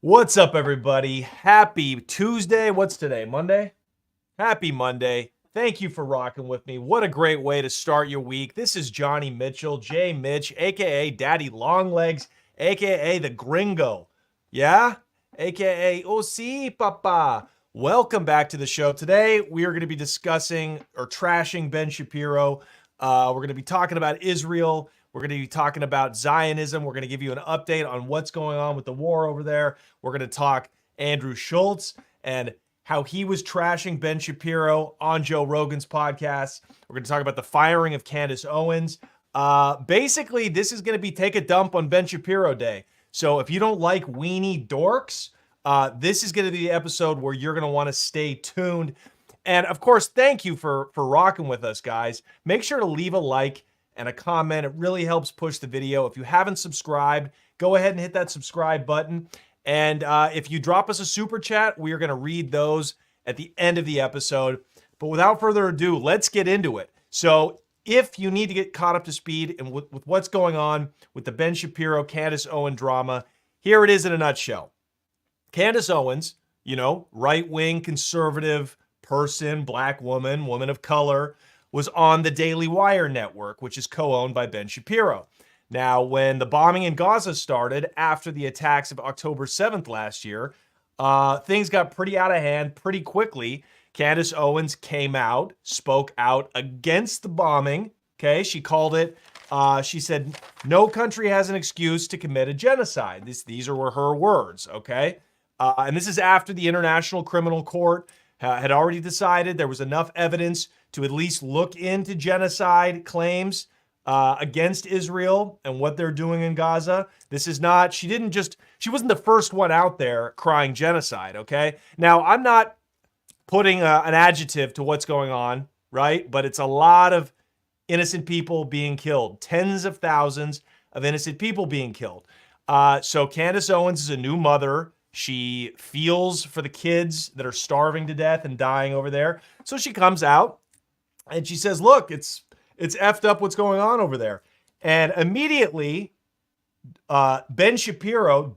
What's up, everybody? Happy Tuesday. What's today? Monday? Happy Monday. Thank you for rocking with me. What a great way to start your week. This is Johnny Mitchell, J. Mitch, aka Daddy Longlegs, aka the Gringo. Yeah? Aka OC Papa. Welcome back to the show. Today, we are going to be discussing or trashing Ben Shapiro. We're going to be talking about Israel. We're going to be talking about Zionism. We're going to give you an update on what's going on with the war over there. We're going to talk Andrew Schulz and how he was trashing Ben Shapiro on Joe Rogan's podcast. We're going to talk about the firing of Candace Owens. Basically, this is going to be take a dump on Ben Shapiro Day. So if you don't like weenie dorks, this is going to be the episode where you're going to want to stay tuned. And of course, thank you for rocking with us, guys. Make sure to leave a like and a comment. It really helps push the video. If you haven't subscribed, go ahead and hit that subscribe button. And if you drop us a super chat, we are going to read those at the end of the episode. But without further ado, let's get into it. So if you need to get caught up to speed and with what's going on with the Ben Shapiro, Candace Owens drama, here it is in a nutshell. Candace Owens, right-wing conservative person, black woman, woman of color, was on the Daily Wire network, which is co-owned by Ben Shapiro. Now, when the bombing in Gaza started after the attacks of October 7th last year, things got pretty out of hand pretty quickly. Candace Owens came out, spoke out against the bombing. Okay, she called it, she said, no country has an excuse to commit a genocide. These were her words, okay? And this is after the International Criminal Court had already decided there was enough evidence to at least look into genocide claims against Israel and what they're doing in Gaza. This is not, she wasn't the first one out there crying genocide, okay? Now, I'm not putting an adjective to what's going on, right? But it's a lot of innocent people being killed, tens of thousands of innocent people being killed. So Candace Owens is a new mother. She feels for the kids that are starving to death and dying over there. So she comes out and she says, look, it's effed up what's going on over there. And immediately, Ben Shapiro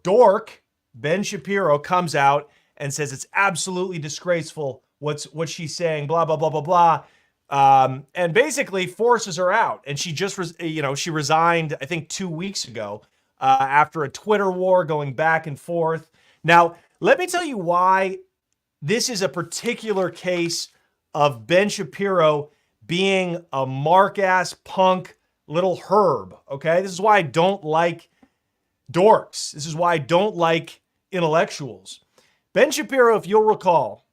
comes out and says it's absolutely disgraceful what she's saying, blah, blah, blah, blah, blah. And basically forces her out. And she just, she resigned, I think 2 weeks ago after a Twitter war going back and forth. Now, let me tell you why this is a particular case of Ben Shapiro being a mark-ass punk little herb, okay? This is why I don't like dorks. This is why I don't like intellectuals. Ben Shapiro, if you'll recall,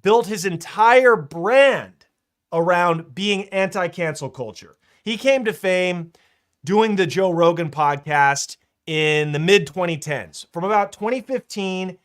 built his entire brand around being anti-cancel culture. He came to fame doing the Joe Rogan podcast in the mid-2010s. From about 2015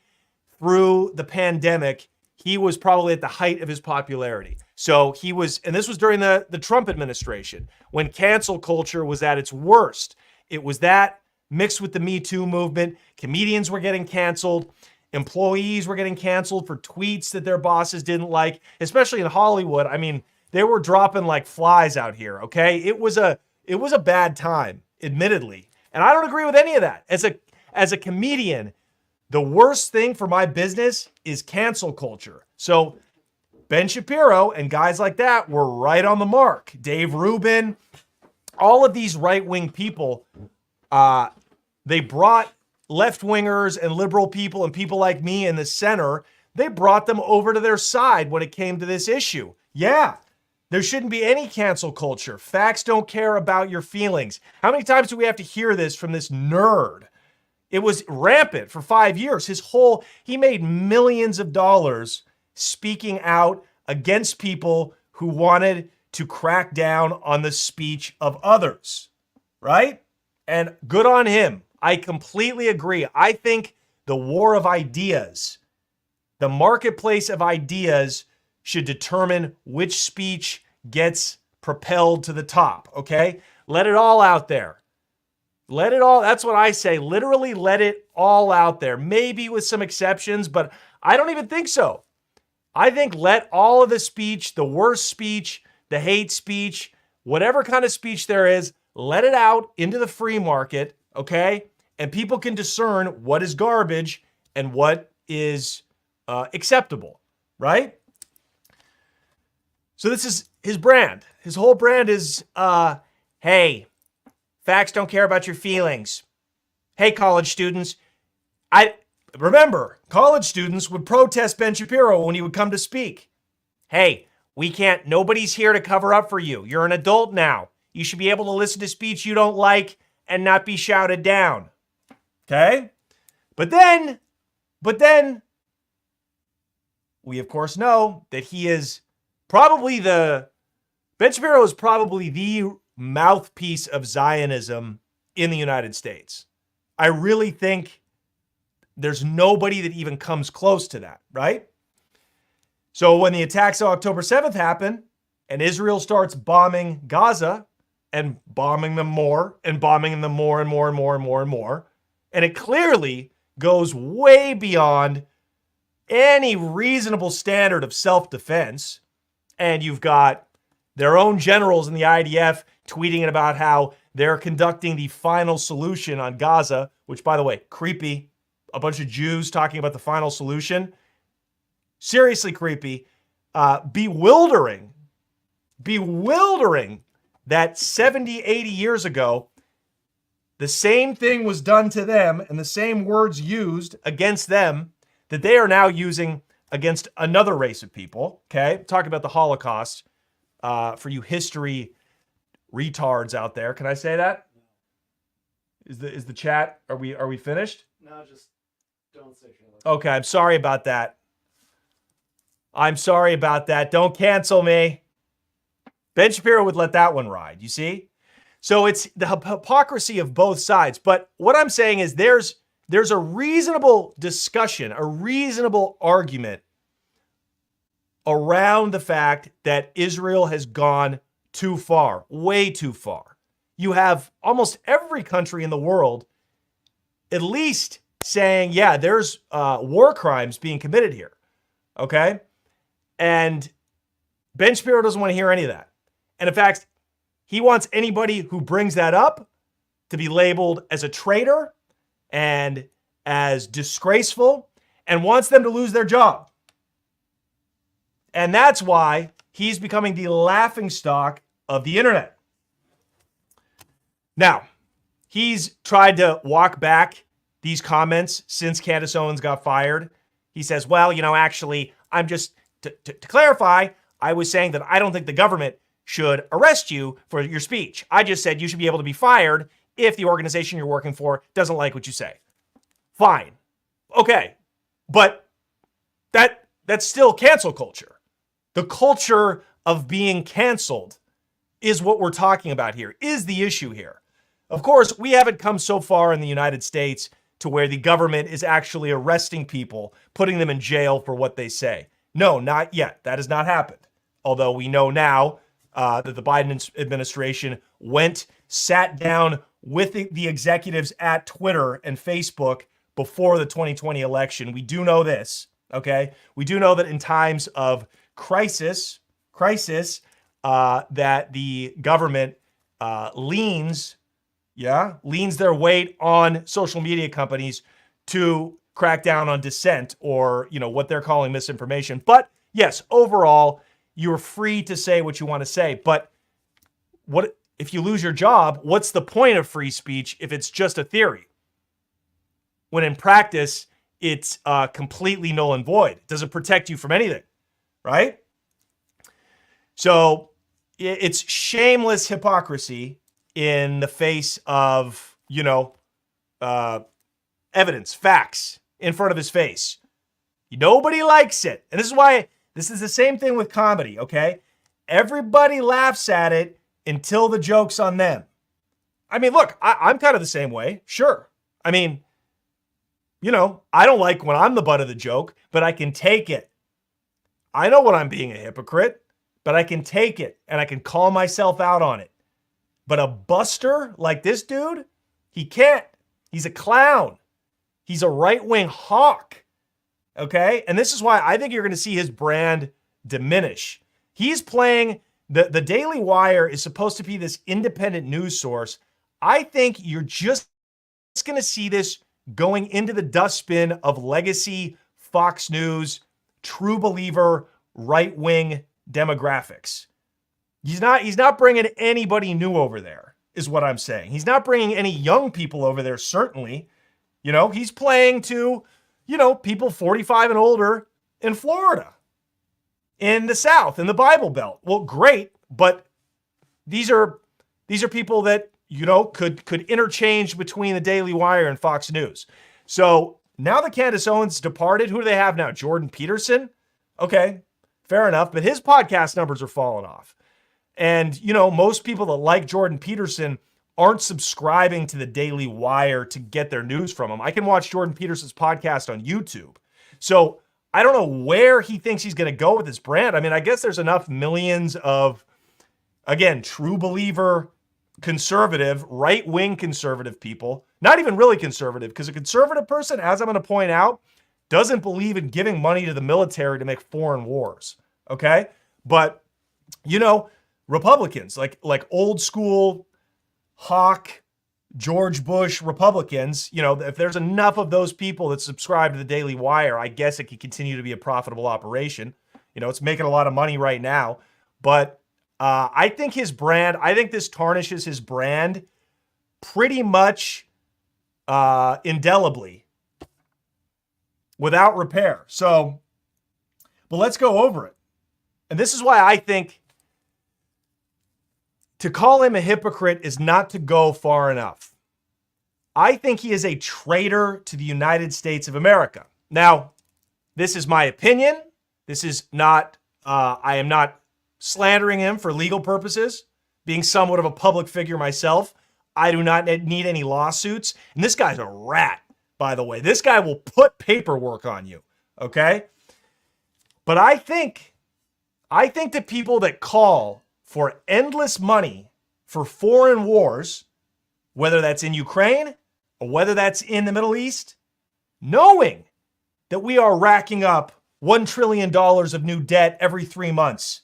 through the pandemic, he was probably at the height of his popularity. So he was, and this was during the Trump administration, when cancel culture was at its worst. It was that mixed with the Me Too movement. Comedians were getting canceled. Employees were getting canceled for tweets that their bosses didn't like, especially in Hollywood. I mean, they were dropping like flies out here, okay? It was a bad time, admittedly. And I don't agree with any of that. As a comedian, the worst thing for my business is cancel culture. So Ben Shapiro and guys like that were right on the mark. Dave Rubin, all of these right-wing people, they brought left-wingers and liberal people and people like me in the center, they brought them over to their side when it came to this issue. Yeah, there shouldn't be any cancel culture. Facts don't care about your feelings. How many times do we have to hear this from this nerd? It was rampant for 5 years. He made millions of dollars speaking out against people who wanted to crack down on the speech of others, right? And good on him. I completely agree. I think the war of ideas, the marketplace of ideas should determine which speech gets propelled to the top, okay? Let it all out there. Let it all, that's what I say, literally let it all out there. Maybe with some exceptions, but I don't even think so. I think let all of the speech, the worst speech, the hate speech, whatever kind of speech there is, let it out into the free market, okay? and people can discern what is garbage and what is acceptable, right? So this is his brand. His whole brand is, hey, facts don't care about your feelings. Hey, college students, I remember college students would protest Ben Shapiro when he would come to speak. Hey, nobody's here to cover up for you. You're an adult now. You should be able to listen to speech you don't like and not be shouted down. Okay? But then, we of course know that he is probably Ben Shapiro is probably the mouthpiece of Zionism in the United States. I really think there's nobody that even comes close to that, right? So when the attacks on October 7th happen and Israel starts bombing Gaza and bombing them more and bombing them more and more and more and more and more, and it clearly goes way beyond any reasonable standard of self-defense, and you've got their own generals in the IDF tweeting about how they're conducting the final solution on Gaza, which, by the way, creepy. A bunch of Jews talking about the final solution. Seriously creepy. Bewildering that 70, 80 years ago, the same thing was done to them and the same words used against them that they are now using against another race of people. Okay, talking about the Holocaust for you history retards out there. Can I say that? Is the chat? Are we finished? No, just don't say shit. Okay, I'm sorry about that. Don't cancel me. Ben Shapiro would let that one ride. You see? So it's the hypocrisy of both sides. But what I'm saying is there's a reasonable discussion, a reasonable argument around the fact that Israel has gone too far, way too far. You have almost every country in the world at least saying, yeah, there's war crimes being committed here, okay? And Ben Shapiro doesn't want to hear any of that. And in fact, he wants anybody who brings that up to be labeled as a traitor and as disgraceful and wants them to lose their job. And that's why he's becoming the laughingstock of the internet. Now, he's tried to walk back these comments since Candace Owens got fired. He says, well, actually, I'm just, to clarify, I was saying that I don't think the government should arrest you for your speech. I just said you should be able to be fired if the organization you're working for doesn't like what you say. Fine. Okay. But that's still cancel culture. The culture of being canceled is what we're talking about here, is the issue here. Of course, we haven't come so far in the United States to where the government is actually arresting people, putting them in jail for what they say. No, not yet. That has not happened. Although we know now that the Biden administration sat down with the executives at Twitter and Facebook before the 2020 election. We do know this, okay? We do know that in times of crisis, that the government leans their weight on social media companies to crack down on dissent or, what they're calling misinformation. But yes, overall, you're free to say what you want to say. But what if you lose your job? What's the point of free speech if it's just a theory? When in practice, it's completely null and void. It doesn't protect you from anything, right? So it's shameless hypocrisy in the face of, evidence, facts in front of his face. Nobody likes it. And this is why this is the same thing with comedy, okay? Everybody laughs at it until the joke's on them. I mean, look, I'm kind of the same way. Sure. I mean, I don't like when I'm the butt of the joke, but I can take it. I know when I'm being a hypocrite, but I can take it and I can call myself out on it. But a buster like this dude, he can't. He's a clown. He's a right-wing hawk. Okay? And this is why I think you're going to see his brand diminish. He's playing, the Daily Wire is supposed to be this independent news source. I think you're just going to see this going into the dustbin of legacy Fox News, true believer, right-wing demographics. He's not bringing anybody new over there, is what I'm saying. He's not bringing any young people over there, certainly. He's playing to, people 45 and older in Florida, in the South, in the Bible Belt. Well, great, but these are people that, could interchange between the Daily Wire and Fox News. So now that Candace Owens departed, who do they have now? Jordan Peterson? Okay, fair enough, but his podcast numbers are falling off. And, most people that like Jordan Peterson aren't subscribing to the Daily Wire to get their news from him. I can watch Jordan Peterson's podcast on YouTube. So I don't know where he thinks he's going to go with his brand. I mean, I guess there's enough millions of, again, true believer, conservative, right-wing conservative people, not even really conservative, because a conservative person, as I'm going to point out, doesn't believe in giving money to the military to make foreign wars, okay? But, Republicans, like old school Hawk, George Bush Republicans, if there's enough of those people that subscribe to the Daily Wire, I guess it could continue to be a profitable operation. It's making a lot of money right now. But I think this tarnishes his brand pretty much indelibly, without repair. So, but let's go over it. And this is why I think to call him a hypocrite is not to go far enough. I think he is a traitor to the United States of America. Now, this is my opinion. This is not, I am not slandering him for legal purposes. Being somewhat of a public figure myself, I do not need any lawsuits. And this guy's a rat, by the way. This guy will put paperwork on you, okay? But I think that people that call for endless money for foreign wars, whether that's in Ukraine or whether that's in the Middle East, knowing that we are racking up $1 trillion of new debt every 3 months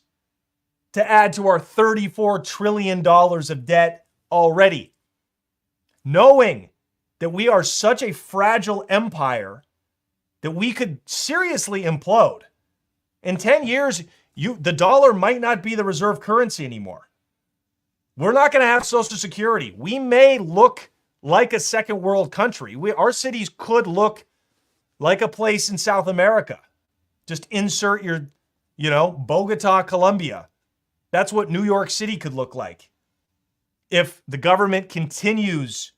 to add to our $34 trillion of debt already, knowing that we are such a fragile empire that we could seriously implode. In 10 years, the dollar might not be the reserve currency anymore. We're not going to have Social Security. We may look like a second world country. Our cities could look like a place in South America. Just insert your, Bogota, Colombia. That's what New York City could look like if the government continues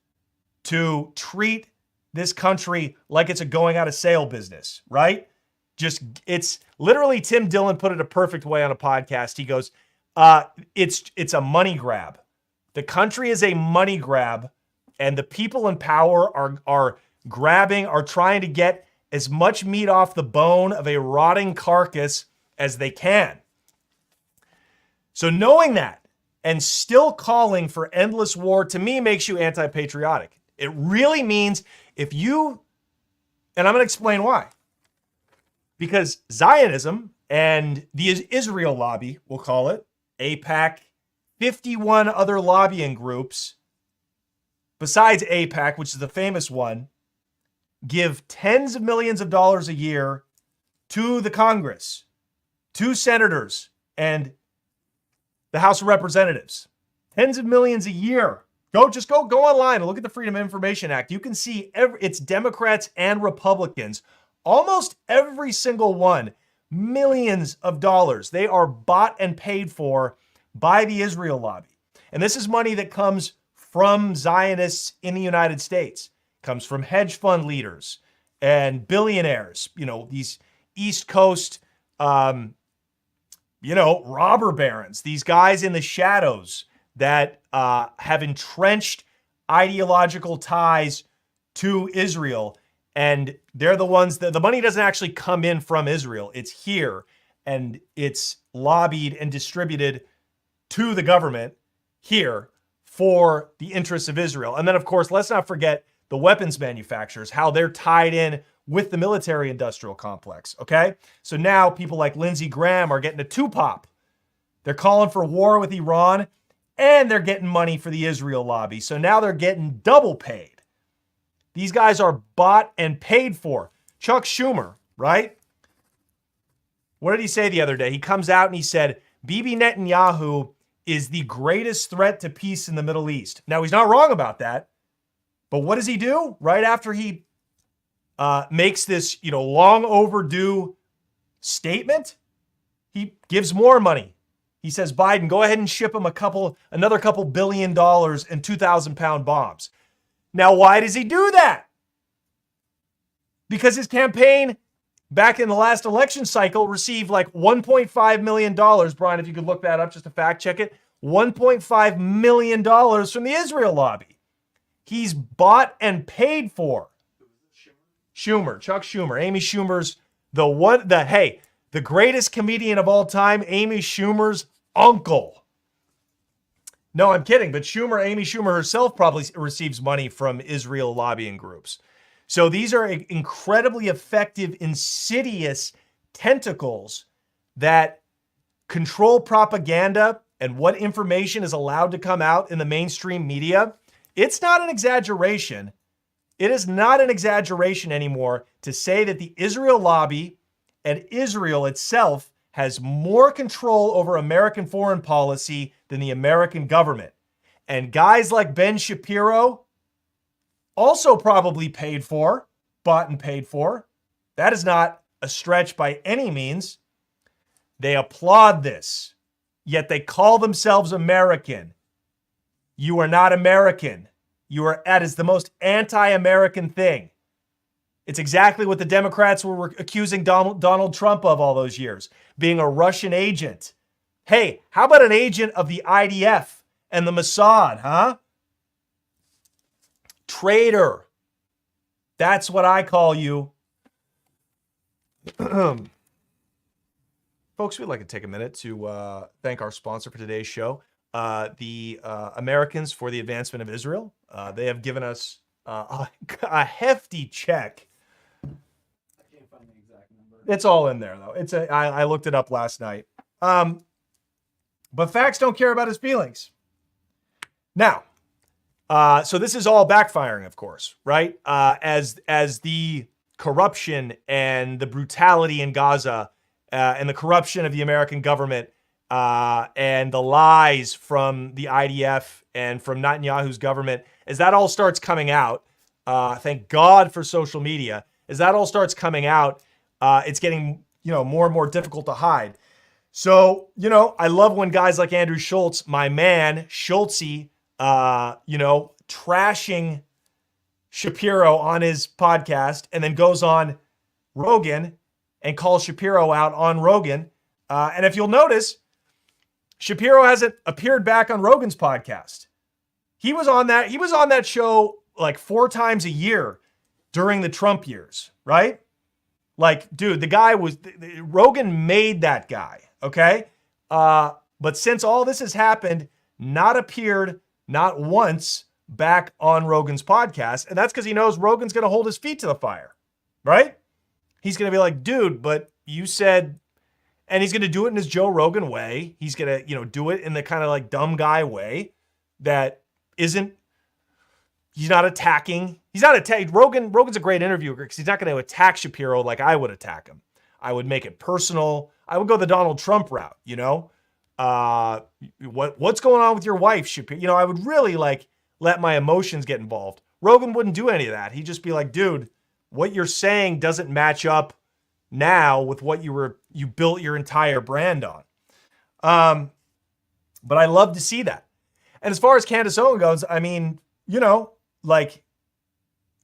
to treat this country like it's a going out of sale business, right? It's literally, Tim Dillon put it a perfect way on a podcast. He goes, it's a money grab. The country is a money grab, and the people in power are trying to get as much meat off the bone of a rotting carcass as they can. So knowing that and still calling for endless war, to me, makes you anti-patriotic. It really means and I'm going to explain why. Because Zionism and the Israel lobby, we'll call it, AIPAC, 51 other lobbying groups, besides AIPAC, which is the famous one, give tens of millions of dollars a year to the Congress, to senators, and the House of Representatives. Tens of millions a year. Go online and look at the Freedom of Information Act. You can see it's Democrats and Republicans. Almost every single one, millions of dollars. They are bought and paid for by the Israel lobby. And this is money that comes from Zionists in the United States. It comes from hedge fund leaders and billionaires, these East Coast, robber barons, these guys in the shadows that have entrenched ideological ties to Israel. And they're the ones that the money doesn't actually come in from Israel. It's here, and it's lobbied and distributed to the government here for the interests of Israel. And then, of course, let's not forget the weapons manufacturers, how they're tied in with the military-industrial complex, okay? So now people like Lindsey Graham are getting a two-pop. They're calling for war with Iran, and they're getting money for the Israel lobby. So now they're getting double paid. These guys are bought and paid for. Chuck Schumer, right? What did he say the other day? He comes out and he said, Bibi Netanyahu is the greatest threat to peace in the Middle East. Now, he's not wrong about that. But what does he do? Right after he makes this, long overdue statement, he gives more money. He says, Biden, go ahead and ship him another couple $1 billion and 2,000-pound bombs. Now, why does he do that? Because his campaign back in the last election cycle received like $1.5 million. Brian, if you could look that up just to fact check it. $1.5 million from the Israel lobby. He's bought and paid for. Chuck Schumer. Amy Schumer's the greatest comedian of all time, Amy Schumer's uncle. No, I'm kidding, but Amy Schumer herself probably receives money from Israel lobbying groups. So these are incredibly effective, insidious tentacles that control propaganda and what information is allowed to come out in the mainstream media. It's not an exaggeration. It is not an exaggeration anymore to say that the Israel lobby and Israel itself has more control over American foreign policy than the American government. And guys like Ben Shapiro, also probably bought and paid for. That is not a stretch by any means. They applaud this, yet they call themselves American. You are not American. That is the most anti-American thing. It's exactly what the Democrats were accusing Donald Trump of all those years, being a Russian agent. Hey, how about an agent of the IDF and the Mossad, huh? Traitor. That's what I call you. Folks, we'd like to take a minute to thank our sponsor for today's show, the Americans for the Advancement of Israel. They have given us a hefty check. I can't find the exact number. It's all in there, though. I looked it up last night. But facts don't care about his feelings. Now, so this is all backfiring, of course, right? As the corruption and the brutality in Gaza and the corruption of the American government and the lies from the IDF and from Netanyahu's government, as that all starts coming out, thank God for social media, as that all starts coming out, it's getting more and more difficult to hide. So, I love when guys like Andrew Schulz, my man, Schultzy, trashing Shapiro on his podcast and then goes on Rogan and calls Shapiro out on Rogan. And if you'll notice, Shapiro hasn't appeared back on Rogan's podcast. He was on that show like 4 times a year during the Trump years, right? Like, dude, Rogan made that guy, okay? But since all this has happened, not appeared not once back on Rogan's podcast. And that's because he knows Rogan's going to hold his feet to the fire, right? He's going to be like, dude, but you said, and he's going to do it in his Joe Rogan way. He's going to, do it in the kind of like dumb guy way that he's not attacking. Rogan's a great interviewer because he's not going to attack Shapiro like I would attack him. I would make it personal. I would go the Donald Trump route, what's going on with your wife, Shapiro? I would really let my emotions get involved. Rogan wouldn't do any of that. He'd just be like, dude, what you're saying doesn't match up now with what you built your entire brand on. But I love to see that. And as far as Candace Owens goes, I mean,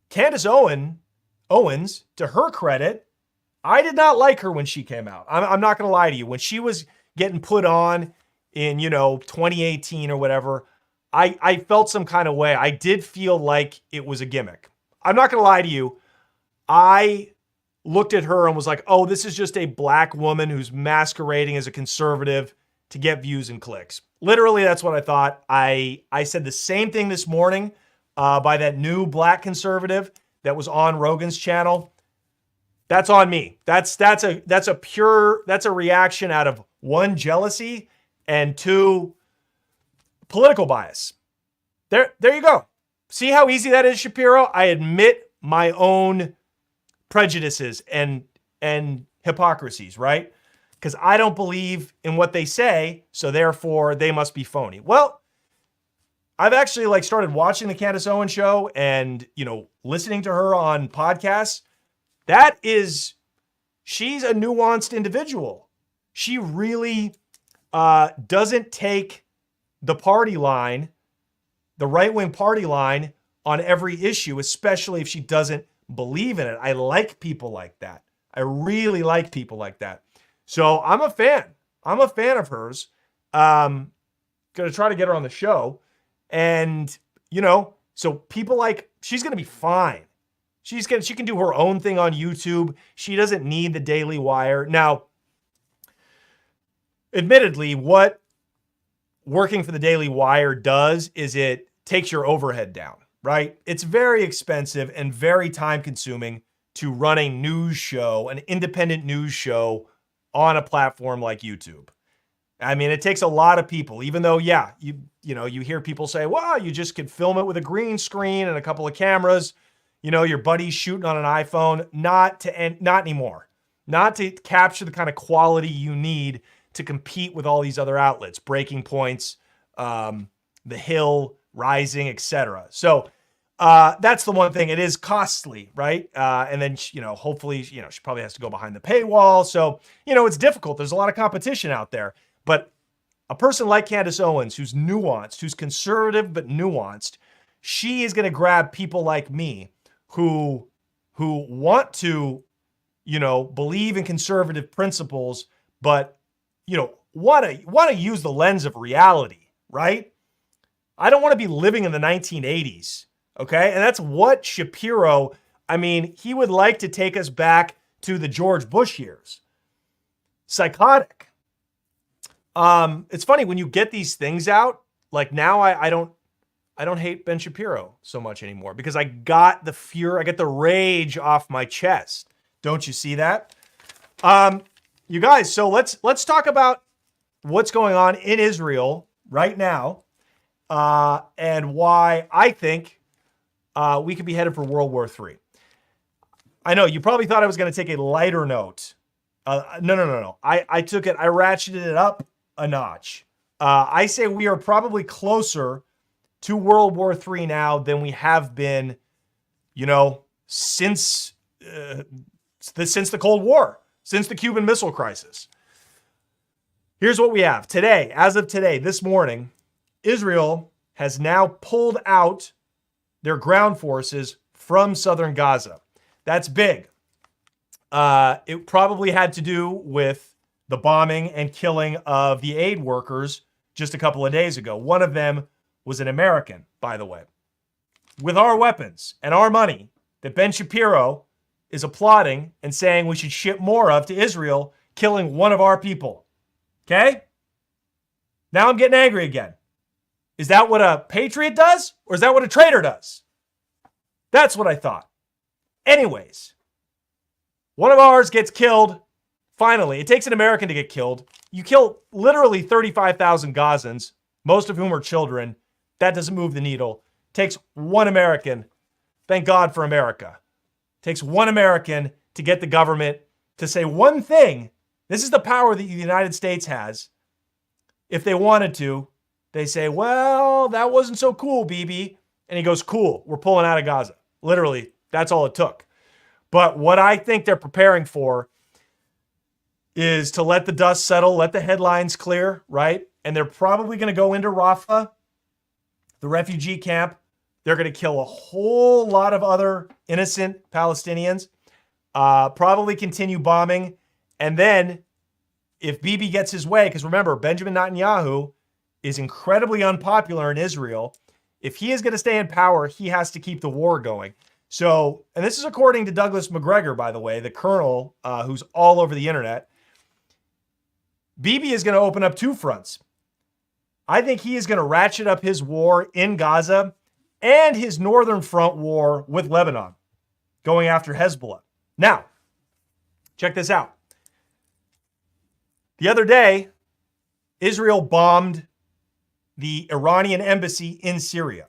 Candace Owens, to her credit, I did not like her when she came out. I'm not going to lie to you. When she was getting put on in, 2018 or whatever, I felt some kind of way. I did feel like it was a gimmick. I'm not going to lie to you. I looked at her and was like, oh, this is just a black woman who's masquerading as a conservative to get views and clicks. Literally, that's what I thought. I said the same thing this morning by that new black conservative that was on Rogan's channel. That's on me. That's a reaction out of 1, jealousy, and 2, political bias. There you go. See how easy that is, Shapiro? I admit my own prejudices and hypocrisies, right? Because I don't believe in what they say, so therefore they must be phony. Well, I've actually like started watching the Candace Owens show and, listening to her on podcasts. She's a nuanced individual. She really doesn't take the party line, the right-wing party line on every issue, especially if she doesn't believe in it. I like people like that. I really like people like that. So I'm a fan. I'm a fan of hers. Going to try to get her on the show. And, so people like, she's going to be fine. She can do her own thing on YouTube. She doesn't need the Daily Wire. Now, admittedly, what working for the Daily Wire does is it takes your overhead down, right? It's very expensive and very time consuming to run a news show, an independent news show on a platform like YouTube. I mean, it takes a lot of people, even though, you hear people say, well, you just could film it with a green screen and a couple of cameras. Your buddy's shooting on an iPhone. Not anymore. Not to capture the kind of quality you need to compete with all these other outlets, Breaking Points, The Hill, Rising, etc. So that's the one thing. It is costly, right? And then, hopefully, she probably has to go behind the paywall. So, it's difficult. There's a lot of competition out there. But a person like Candace Owens, who's nuanced, who's conservative but nuanced, she is going to grab people like me who want to, believe in conservative principles, but, want to use the lens of reality, right? I don't want to be living in the 1980s, okay? And that's what Shapiro, he would like to take us back to the George Bush years. Psychotic. It's funny when you get these things out, like now I don't hate Ben Shapiro so much anymore because I got the fury, I get the rage off my chest. Don't you see that? You guys, so let's talk about what's going on in Israel right now, and why I think we could be headed for World War III. I know you probably thought I was going to take a lighter note. No. I ratcheted it up a notch. I say we are probably closer to World War III now than we have been, since the Cold War, since the Cuban Missile Crisis. Here's what we have today. As of today, this morning, Israel has now pulled out their ground forces from southern Gaza. That's big. It probably had to do with the bombing and killing of the aid workers just a couple of days ago. One of them was an American, by the way. With our weapons and our money that Ben Shapiro is applauding and saying we should ship more of to Israel, killing one of our people. Okay? Now I'm getting angry again. Is that what a patriot does? Or is that what a traitor does? That's what I thought. Anyways, one of ours gets killed. Finally, it takes an American to get killed. You kill literally 35,000 Gazans, most of whom are children. That doesn't move the needle. Takes one American. Thank God for America. Takes one American to get the government to say one thing. This is the power that the United States has. If they wanted to, they say, well, that wasn't so cool, BB. And he goes, cool, we're pulling out of Gaza. Literally, that's all it took. But what I think they're preparing for is to let the dust settle, let the headlines clear, right? And they're probably going to go into Rafah, the refugee camp. They're going to kill a whole lot of other innocent Palestinians, probably continue bombing. And then if Bibi gets his way, because remember, Benjamin Netanyahu is incredibly unpopular in Israel. If he is going to stay in power, he has to keep the war going. So, and this is according to Douglas McGregor, by the way, the colonel who's all over the internet. Bibi is going to open up two fronts. I think he is going to ratchet up his war in Gaza and his northern front war with Lebanon, going after Hezbollah. Now, check this out. The other day, Israel bombed the Iranian embassy in Syria.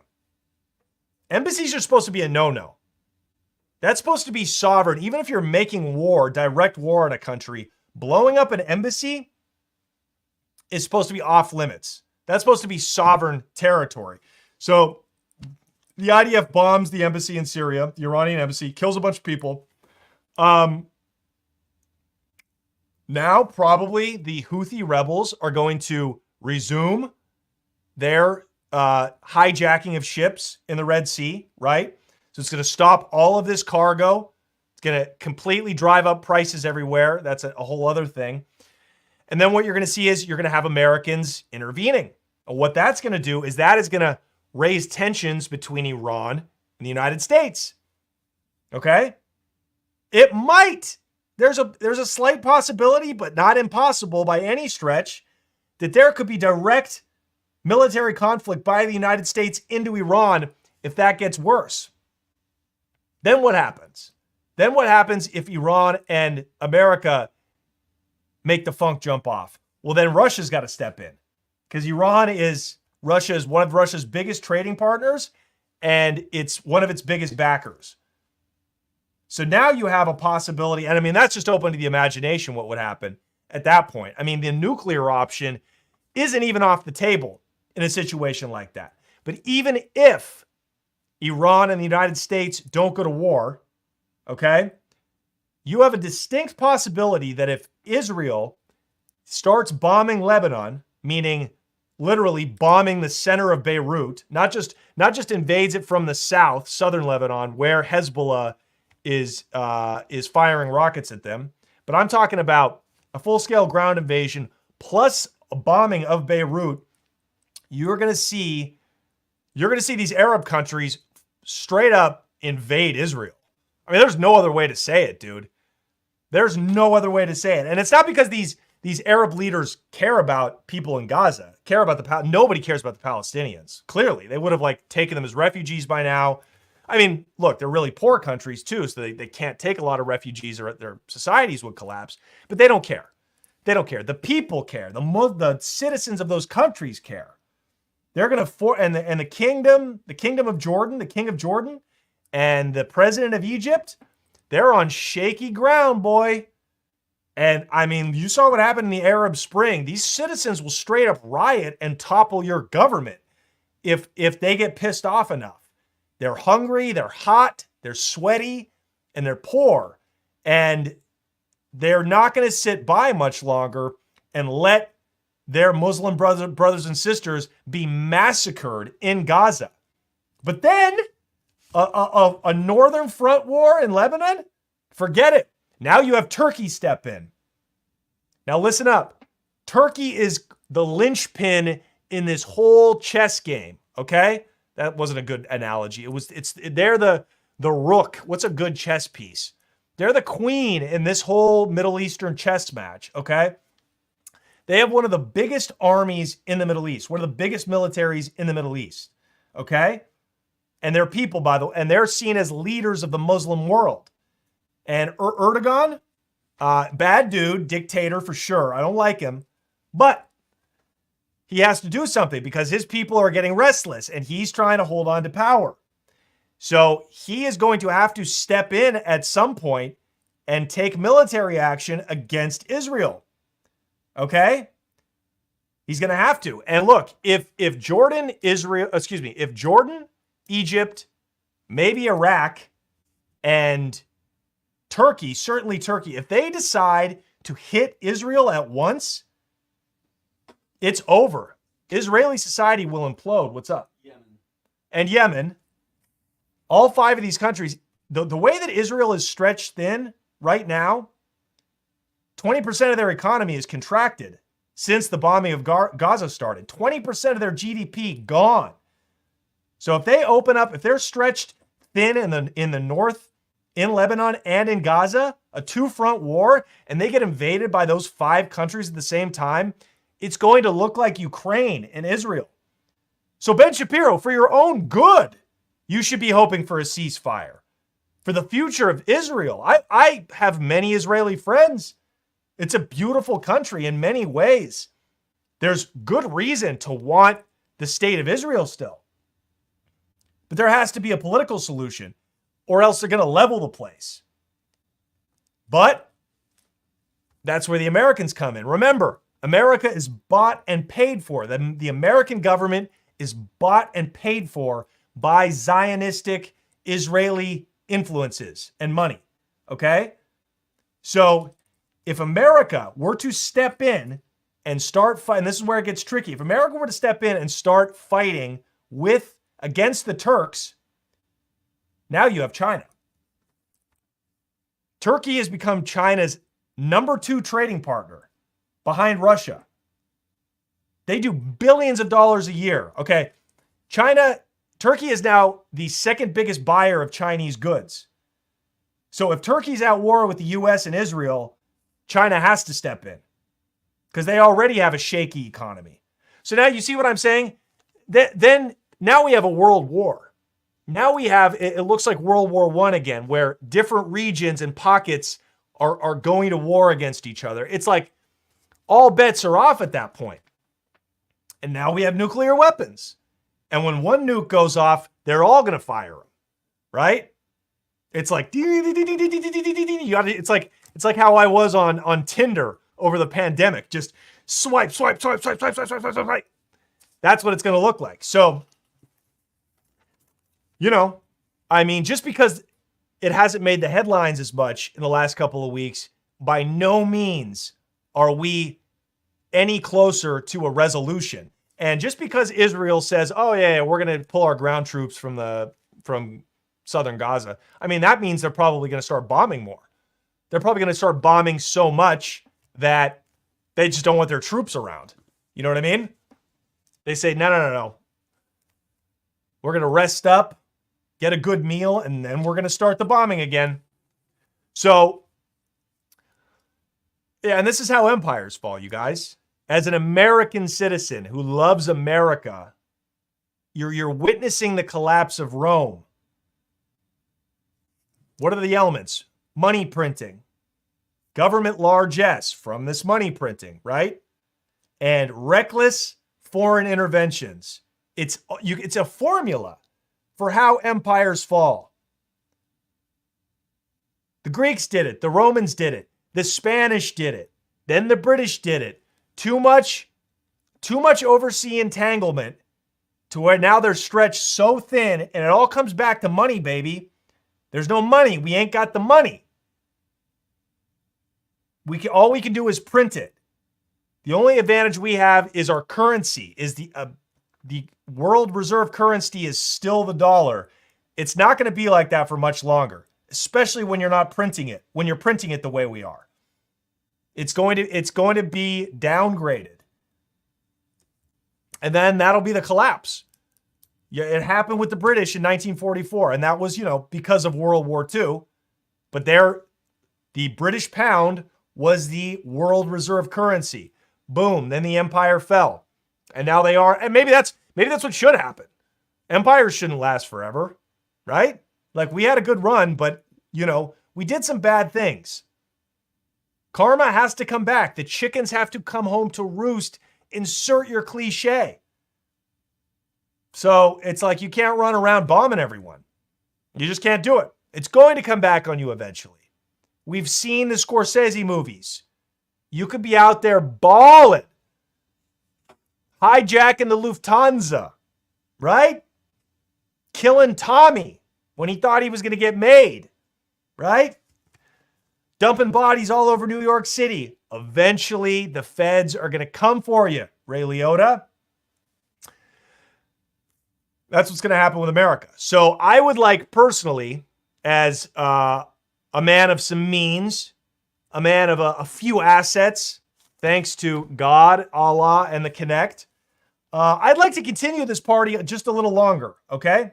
Embassies are supposed to be a no-no. That's supposed to be sovereign. Even if you're making war, direct war in a country, blowing up an embassy is supposed to be off limits. That's supposed to be sovereign territory. So the IDF bombs the embassy in Syria, the Iranian embassy, kills a bunch of people. Now, probably the Houthi rebels are going to resume their hijacking of ships in the Red Sea, right? So it's going to stop all of this cargo. It's going to completely drive up prices everywhere. That's a whole other thing. And then what you're going to see is you're going to have Americans intervening. And what that's going to do is that is going to raise tensions between Iran and the United States. Okay? It might. There's a slight possibility, but not impossible by any stretch, that there could be direct military conflict by the United States into Iran if that gets worse. Then what happens? Then what happens if Iran and America make the funk jump off? Well, then Russia's got to step in, because Russia is one of Russia's biggest trading partners, and it's one of its biggest backers. So now you have a possibility, and I mean, that's just open to the imagination what would happen at that point. I mean, the nuclear option isn't even off the table in a situation like that. But even if Iran and the United States don't go to war, okay, you have a distinct possibility that if Israel starts bombing Lebanon, meaning literally bombing the center of Beirut, not just invades it from the south, southern Lebanon, where Hezbollah is firing rockets at them, but I'm talking about a full-scale ground invasion plus a bombing of Beirut. You're going to see these Arab countries straight up invade Israel. I mean, there's no other way to say it, dude. There's no other way to say it. And it's not because these Arab leaders care about people in Gaza, nobody cares about the Palestinians. Clearly, they would have taken them as refugees by now. I mean, look, they're really poor countries too, so they can't take a lot of refugees or their societies would collapse, but they don't care. They don't care. The people care. The citizens of those countries care. They're going to, and the kingdom of Jordan, the king of Jordan, and the president of Egypt, they're on shaky ground, boy. And I mean, you saw what happened in the Arab Spring. These citizens will straight up riot and topple your government if they get pissed off enough. They're hungry, they're hot, they're sweaty, and they're poor. And they're not going to sit by much longer and let their Muslim brothers and sisters be massacred in Gaza. But then a northern front war in Lebanon, forget it. Now you have Turkey step in. Now listen up. Turkey is the linchpin in this whole chess game, okay? That wasn't a good analogy. They're the rook. What's a good chess piece? They're the queen in this whole Middle Eastern chess match, okay? They have one of the biggest armies in the Middle East, one of the biggest militaries in the Middle East, okay? And they're people, by the way, and they're seen as leaders of the Muslim world. And Erdogan, bad dude, dictator for sure. I don't like him, but he has to do something because his people are getting restless and he's trying to hold on to power. So he is going to have to step in at some point and take military action against Israel. Okay? He's going to have to. And look, if Jordan, Egypt, maybe Iraq, and Turkey, certainly Turkey, if they decide to hit Israel at once, it's over. Israeli society will implode. What's up? Yemen. And Yemen. All five of these countries, the way that Israel is stretched thin right now, 20% of their economy is contracted since the bombing of Gaza started. 20% of their GDP gone. So if they open up, if they're stretched thin in the north, in Lebanon and in Gaza, a two-front war, and they get invaded by those five countries at the same time, it's going to look like Ukraine and Israel. So Ben Shapiro, for your own good, you should be hoping for a ceasefire. For the future of Israel. I have many Israeli friends. It's a beautiful country in many ways. There's good reason to want the state of Israel still. But there has to be a political solution, or else they're going to level the place. But that's where the Americans come in. Remember, America is bought and paid for. The American government is bought and paid for by Zionistic Israeli influences and money. Okay? So if America were to step in and start fighting, this is where it gets tricky. If America were to step in and start fighting against the Turks, now you have China. Turkey has become China's number 2 trading partner behind Russia. They do billions of dollars a year. Okay. Turkey is now the second biggest buyer of Chinese goods. So if Turkey's at war with the US and Israel, China has to step in because they already have a shaky economy. So now you see what I'm saying? Then now we have a world war. Now we have, it looks like World War I again, where different regions and pockets are going to war against each other. It's like all bets are off at that point. And now we have nuclear weapons. And when one nuke goes off, they're all going to fire them, right? It's like, it's like how I was on Tinder over the pandemic. Just swipe, swipe, swipe, swipe, swipe, swipe, swipe, swipe, swipe. That's what it's going to look like. So, I mean, just because it hasn't made the headlines as much in the last couple of weeks, by no means are we any closer to a resolution. And just because Israel says, oh yeah, we're going to pull our ground troops from southern Gaza, I mean, that means they're probably going to start bombing more. They're probably going to start bombing so much that they just don't want their troops around. You know what I mean? They say, no. We're going to rest up, get a good meal, and then we're going to start the bombing again. So, yeah, and this is how empires fall, you guys. As an American citizen who loves America, you're witnessing the collapse of Rome. What are the elements? Money printing. Government largesse from this money printing, right? And reckless foreign interventions. It's a formula for how empires fall. The Greeks did it. The Romans did it. The Spanish did it. Then the British did it. Too much oversea entanglement to where now they're stretched so thin, and it all comes back to money, baby. There's no money. We ain't got the money. All we can do is print it. The only advantage we have is our currency. Is the world reserve currency is still the dollar. It's not going to be like that for much longer, especially when you're not printing it. When you're printing it the way we are, it's going to be downgraded, and then that'll be the collapse. Yeah, it happened with the British in 1944, and that was because of World War II. But the British pound was the world reserve currency. Boom. Then the empire fell. And now they are, and maybe that's what should happen. Empires shouldn't last forever, right? Like, we had a good run, but we did some bad things. Karma has to come back. The chickens have to come home to roost. Insert your cliche. So it's like you can't run around bombing everyone. You just can't do it. It's going to come back on you eventually. We've seen the Scorsese movies. You could be out there balling, hijacking the Lufthansa, right? Killing Tommy when he thought he was going to get made, right? Dumping bodies all over New York City. Eventually, the feds are going to come for you, Ray Liotta. That's what's going to happen with America. So I would like personally, as a man of some means, a man of a few assets, thanks to God, Allah, and the Connect, I'd like to continue this party just a little longer, okay?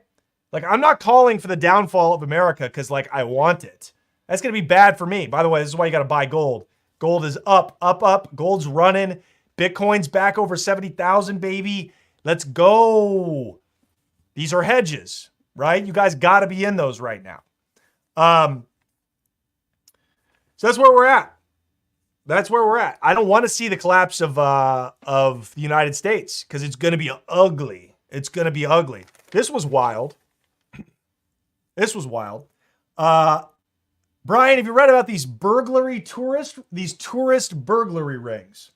Like, I'm not calling for the downfall of America because, I want it. That's going to be bad for me. By the way, this is why you got to buy gold. Gold is up, up, up. Gold's running. Bitcoin's back over 70,000, baby. Let's go. These are hedges, right? You guys got to be in those right now. So that's where we're at. That's where we're at. I don't want to see the collapse of the United States because it's going to be ugly. It's going to be ugly. This was wild. This was wild. Brian, have you read about these tourist burglary rings?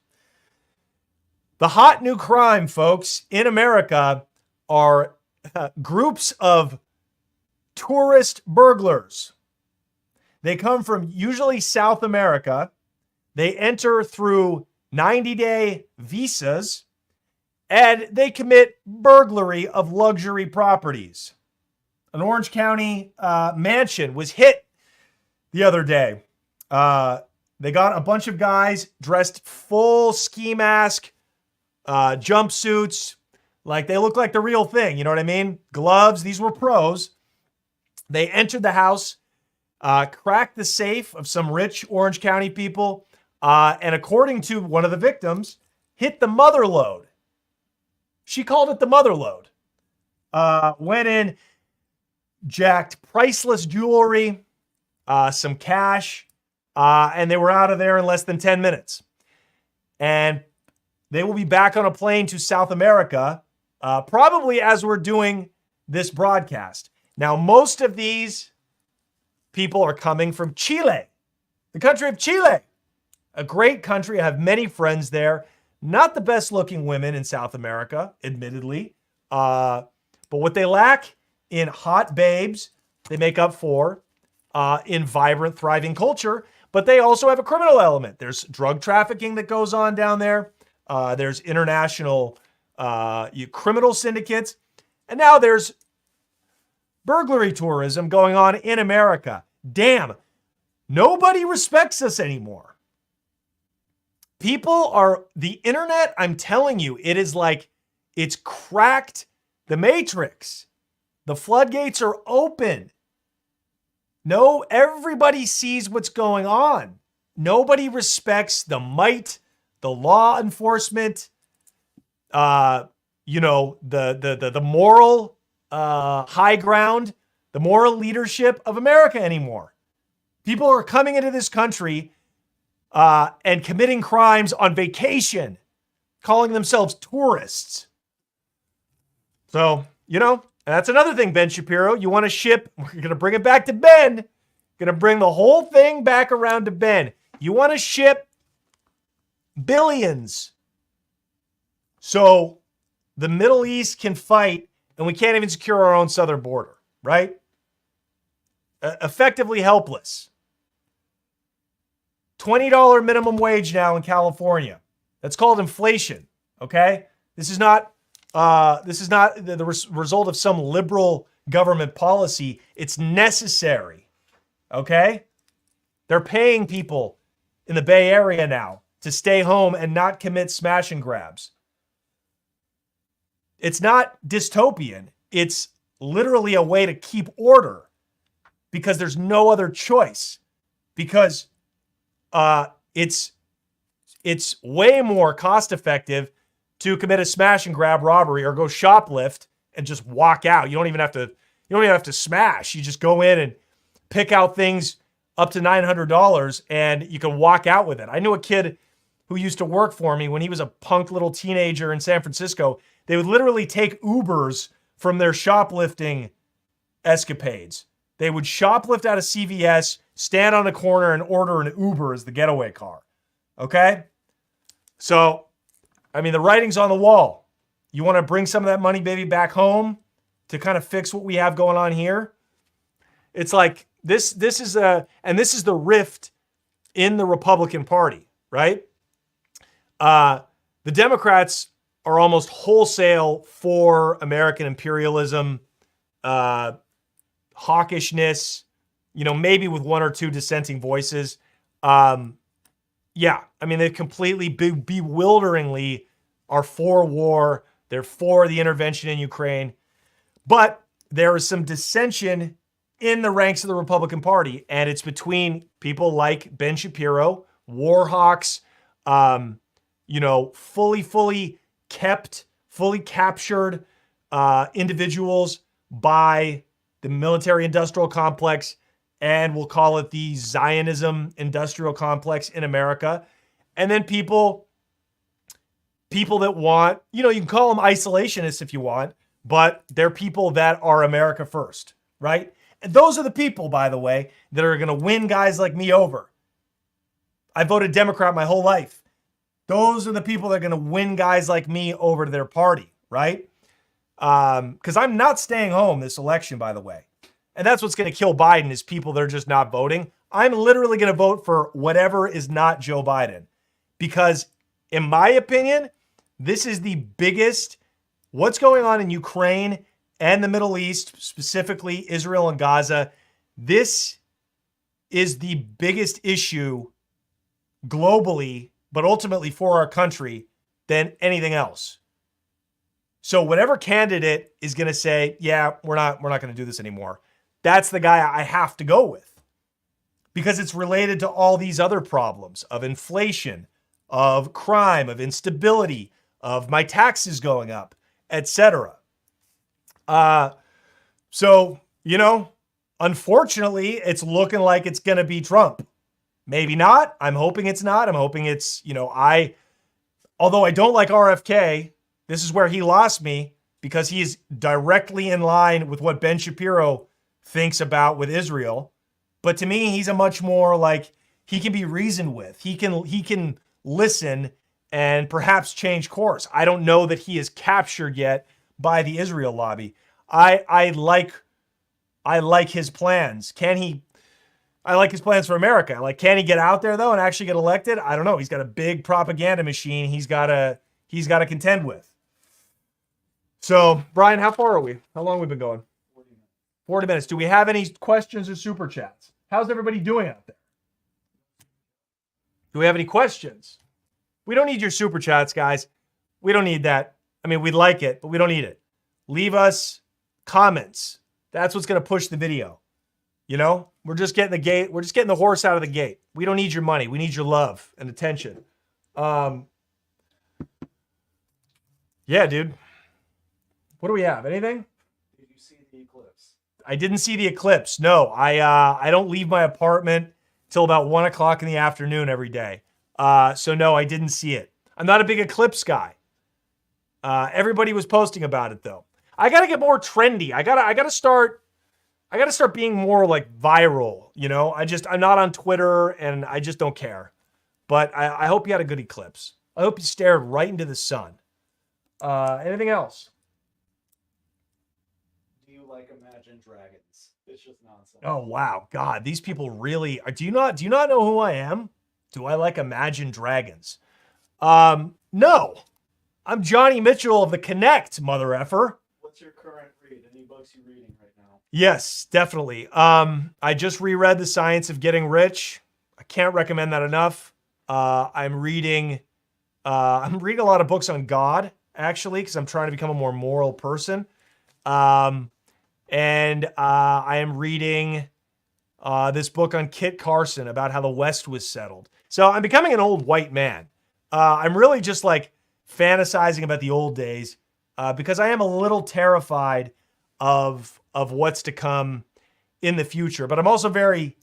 The hot new crime, folks, in America are groups of tourist burglars. They come from usually South America. They enter through 90-day visas, and they commit burglary of luxury properties. An Orange County mansion was hit the other day. They got a bunch of guys dressed full ski mask, jumpsuits, like they look like the real thing. You know what I mean? Gloves. These were pros. They entered the house, cracked the safe of some rich Orange County people, and according to one of the victims, hit the mother lode. She called it the mother lode. Went in, jacked priceless jewelry, some cash, and they were out of there in less than 10 minutes. And they will be back on a plane to South America, probably as we're doing this broadcast. Now, most of these people are coming from Chile, the country of Chile, a great country. I have many friends there. Not the best looking women in South America, admittedly. But what they lack in hot babes, they make up for in vibrant, thriving culture. But they also have a criminal element. There's drug trafficking that goes on down there. There's international criminal syndicates. And now there's burglary tourism going on in America. Damn, nobody respects us anymore. The internet, I'm telling you, it is like it's cracked the matrix. The floodgates are open. No, everybody sees what's going on. Nobody respects the might, the law enforcement, the moral high ground, the moral leadership of America anymore. People are coming into this country and committing crimes on vacation, calling themselves tourists. So, that's another thing, Ben Shapiro. You want to ship, we're going to bring it back to Ben. Going to bring the whole thing back around to Ben. You want to ship billions so the Middle East can fight and we can't even secure our own southern border, right? Effectively helpless. $20 minimum wage now in California. That's called inflation, okay? This is not the result of some liberal government policy. It's necessary, okay? They're paying people in the Bay Area now to stay home and not commit smash and grabs. It's not dystopian. It's literally a way to keep order because there's no other choice. Because it's way more cost effective to commit a smash and grab robbery or go shoplift and just walk out. You don't even have to smash. You just go in and pick out things up to $900 and you can walk out with it. I knew a kid who used to work for me when he was a punk little teenager in San Francisco. They would literally take Ubers from their shoplifting escapades. They would shoplift out of CVS, stand on a corner and order an Uber as the getaway car. Okay? So, the writing's on the wall. You want to bring some of that money, baby, back home to kind of fix what we have going on here? It's like this is the rift in the Republican Party, right? The Democrats are almost wholesale for American imperialism, hawkishness, maybe with one or two dissenting voices. They completely bewilderingly are for war. They're for the intervention in Ukraine. But there is some dissension in the ranks of the Republican Party, and it's between people like Ben Shapiro, war hawks, fully captured individuals by the military-industrial complex, and we'll call it the Zionism industrial complex in America. And then people that want, you can call them isolationists if you want, but they're people that are America first, right? And those are the people, by the way, that are going to win guys like me over. I voted Democrat my whole life. Those are the people that are going to win guys like me over to their party, right? Because I'm not staying home this election, by the way. And that's what's going to kill Biden is people that are just not voting. I'm literally going to vote for whatever is not Joe Biden. Because in my opinion, this is the biggest, what's going on in Ukraine and the Middle East, specifically Israel and Gaza. This is the biggest issue globally, but ultimately for our country than anything else. So whatever candidate is going to say, yeah, we're not going to do this anymore, that's the guy I have to go with, because it's related to all these other problems of inflation, of crime, of instability, of my taxes going up, etc. So, unfortunately, it's looking like it's going to be Trump. Maybe not. I'm hoping it's not. I'm hoping it's, although I don't like RFK, this is where he lost me because he is directly in line with what Ben Shapiro thinks about with Israel. But to me, he's a much more like, he can be reasoned with. He can listen and perhaps change course. I don't know that he is captured yet by the Israel lobby. I like his plans. I like his plans for America. Like, can he get out there though and actually get elected? I don't know. He's got a big propaganda machine he's got to contend with. So, Brian, how far are we? How long have we been going? 40 minutes. Do we have any questions or super chats? How's everybody doing out there? Do we have any questions? We don't need your super chats, guys. We don't need that. I mean, we'd like it, but we don't need it. Leave us comments. That's what's going to push the video. We're just getting the gate. We're just getting the horse out of the gate. We don't need your money. We need your love and attention. Yeah, dude. What do we have? Anything? Did you see the eclipse? I didn't see the eclipse. No, I don't leave my apartment till about 1 o'clock in the afternoon every day. So no, I didn't see it. I'm not a big eclipse guy. Everybody was posting about it though. I got to get more trendy. I got to start being more like viral. I'm not on Twitter and I just don't care. But I hope you had a good eclipse. I hope you stared right into the sun. Anything else? Do you like Imagine Dragons? It's just nonsense. Oh wow, God, these people really are. Do you not know who I am? Do I like Imagine Dragons? No. I'm Johnny Mitchell of the Connect, mother effer. What's your current read? Any books you're reading right now? Yes, definitely. I just reread The Science of Getting Rich. I can't recommend that enough. I'm reading a lot of books on God, actually, because I'm trying to become a more moral person. And I am reading this book on Kit Carson about how the West was settled. So I'm becoming an old white man. I'm really just like fantasizing about the old days because I am a little terrified of what's to come in the future. But I'm also very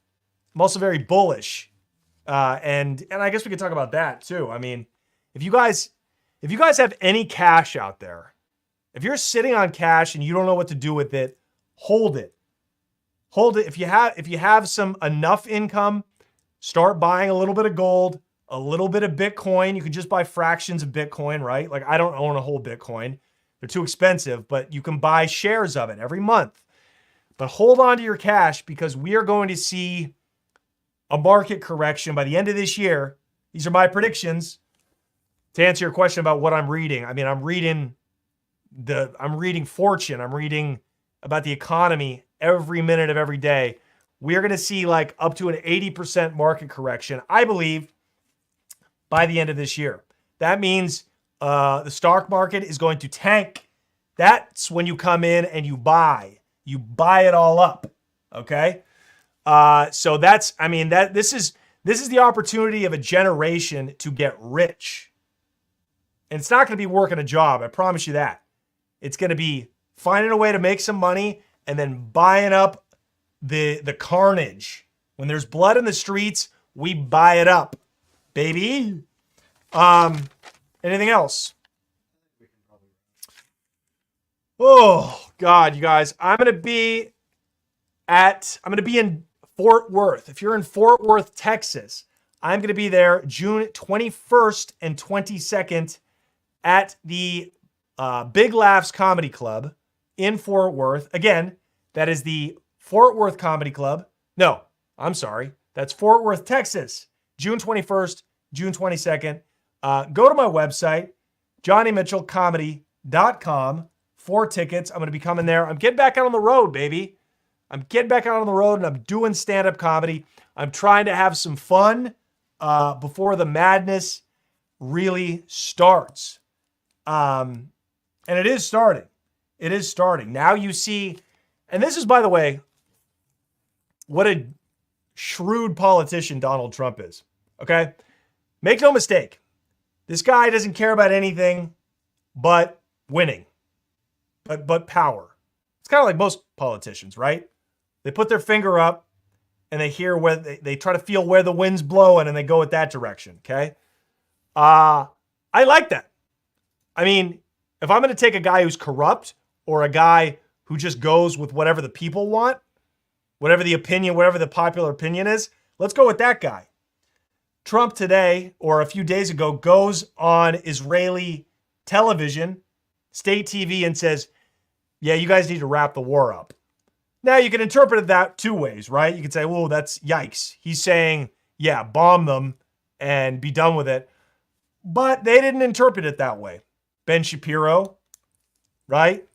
bullish. And I guess we could talk about that too. I mean, if you guys have any cash out there, if you're sitting on cash and you don't know what to do with it, hold it. Hold it. If you have some enough income, start buying a little bit of gold, a little bit of Bitcoin. You can just buy fractions of Bitcoin, right? Like I don't own a whole Bitcoin. They're too expensive, but you can buy shares of it every month. But hold on to your cash because we are going to see a market correction by the end of this year. These are my predictions. To answer your question about what I'm reading, I mean, I'm reading Fortune. I'm reading about the economy every minute of every day. We're going to see like up to an 80% market correction, I believe, by the end of this year. That means the stock market is going to tank. That's when you come in and you buy it all up. Okay. So this is the opportunity of a generation to get rich. And it's not going to be working a job. I promise you that. It's going to be finding a way to make some money and then buying up the carnage. When there's blood in the streets, we buy it up, baby. Anything else? Oh God, you guys, I'm going to be I'm going to be in Fort Worth. If you're in Fort Worth, Texas, I'm going to be there June 21st and 22nd at the Big Laughs Comedy Club in Fort Worth. Again, that is the Fort Worth Comedy Club. No, I'm sorry. That's Fort Worth, Texas, June 21st, June 22nd. Go to my website, johnnymitchellcomedy.com for tickets. I'm going to be coming there. I'm getting back out on the road, baby. I'm getting back out on the road and I'm doing stand-up comedy. I'm trying to have some fun before the madness really starts. And it is starting. It is starting. Now you see, and this is, by the way, what a shrewd politician Donald Trump is. Okay? Make no mistake. This guy doesn't care about anything but winning, but power. It's kind of like most politicians, right? They put their finger up and they hear where they try to feel where the wind's blowing and they go at that direction. Okay. I like that. I mean, if I'm going to take a guy who's corrupt or a guy who just goes with whatever the people want, whatever the popular opinion is, let's go with that guy. Trump today, or a few days ago, goes on Israeli television, state TV, and says, yeah, you guys need to wrap the war up. Now, you can interpret that two ways, right? You could say, well, that's yikes. He's saying, yeah, bomb them and be done with it. But they didn't interpret it that way. Ben Shapiro, right,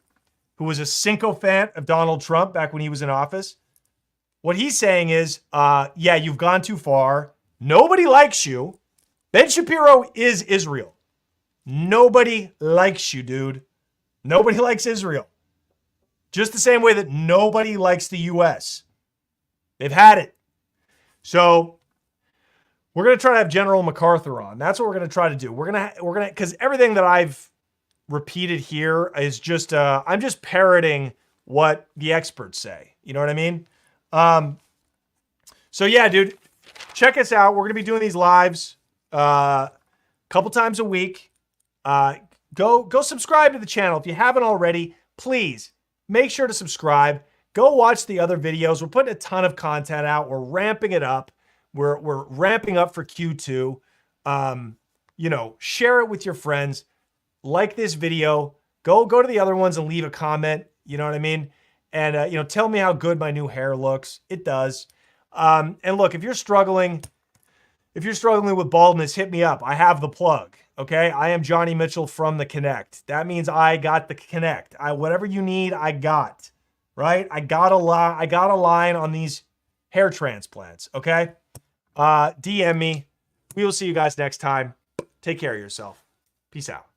who was a sycophant of Donald Trump back when he was in office, what he's saying is, yeah, you've gone too far. Nobody likes you. Ben Shapiro is Israel. Nobody likes you, dude. Nobody likes Israel. Just the same way that nobody likes the U.S. They've had it. So we're going to try to have General MacArthur on. That's what we're going to try to do. We're going to, because everything that I've repeated here is just, I'm just parroting what the experts say. You know what I mean? So yeah, dude, check us out. We're going to be doing these lives a couple times a week. Go subscribe to the channel. If you haven't already, please make sure to subscribe. Go watch the other videos. We're putting a ton of content out. We're ramping it up. We're ramping up for Q2. Share it with your friends. Like this video. Go to the other ones and leave a comment. You know what I mean? And, tell me how good my new hair looks. It does. And look, if you're struggling with baldness, hit me up. I have the plug. Okay. I am Johnny Mitchell from the Connect. That means I got the Connect. Whatever you need, I got, right? I got a line on these hair transplants. Okay. DM me. We will see you guys next time. Take care of yourself. Peace out.